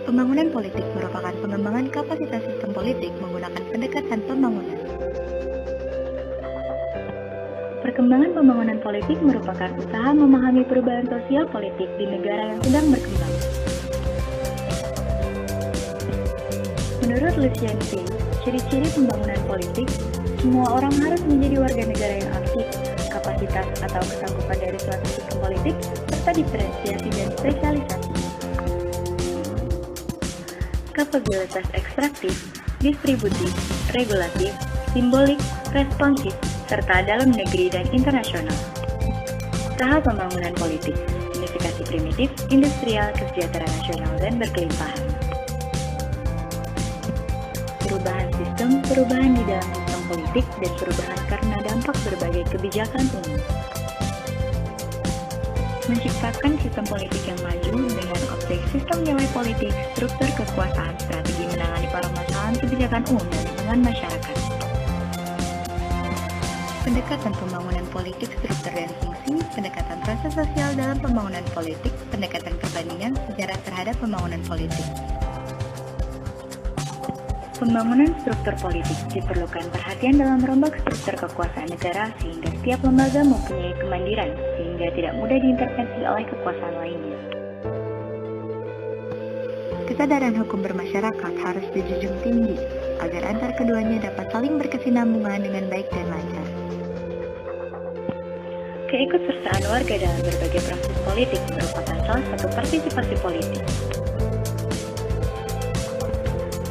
Pembangunan politik merupakan pengembangan kapasitas sistem politik menggunakan pendekatan pembangunan. Perkembangan pembangunan politik merupakan usaha memahami perubahan sosial politik di negara yang sedang berkembang. Menurut Lucien Fay, ciri-ciri pembangunan politik, semua orang harus menjadi warga negara yang aktif, kapasitas atau kesanggupan dari suatu sistem politik, serta diferensiasi dan spesialisasi. Kapabilitas ekstraktif, distributif, regulatif, simbolik, responsif, serta dalam negeri dan internasional. Tahap pembangunan politik, unifikasi primitif, industrial, kesejahteraan nasional, dan berkelimpahan. Perubahan sistem, perubahan di dalam sistem politik, dan perubahan karena dampak berbagai kebijakan umum. Menciptakan sistem politik yang maju dengan objek sistem nilai politik, struktur kekuasaan, strategi menangani permasalahan kebijakan umum dan lingkungan masyarakat. Pendekatan pembangunan politik, struktur dan fungsi, pendekatan proses sosial dalam pembangunan politik, pendekatan perbandingan sejarah terhadap pembangunan politik. Pembangunan struktur politik diperlukan perhatian dalam merombak struktur kekuasaan negara sehingga setiap lembaga mempunyai kemandiran sehingga tidak mudah diintervensi oleh kekuasaan lainnya. Kesadaran hukum bermasyarakat harus dijunjung tinggi agar antar keduanya dapat saling berkesinambungan dengan baik dan lancar. Keikutsertaan warga dalam berbagai proses politik merupakan salah satu partisipasi politik.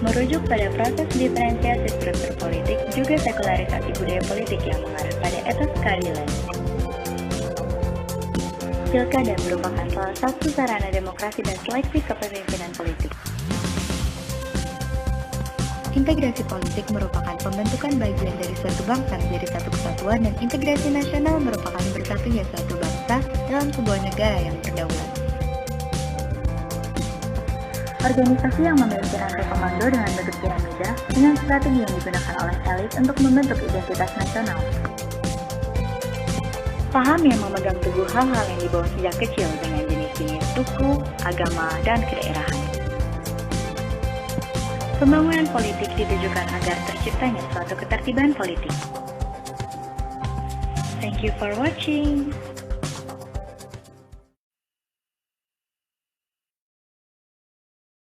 Merujuk pada proses diferensiasi struktur politik, juga sekularisasi budaya politik yang mengarah pada etos keadilan. Pilkada merupakan salah satu sarana demokrasi dan seleksi kepemimpinan politik. Integrasi politik merupakan pembentukan bagian dari suatu bangsa menjadi satu kesatuan, dan integrasi nasional merupakan bersatunya suatu bangsa dalam sebuah negara yang berdaulat. Organisasi yang memiliki rantai komando dengan bentuk piramida dengan strategi yang digunakan oleh elit untuk membentuk identitas nasional. Paham yang memegang teguh hal-hal yang dibawa sejak kecil dengan jenis-jenis suku, agama, dan kedaerahan. Pembangunan politik ditujukan agar terciptanya suatu ketertiban politik. Thank you for watching.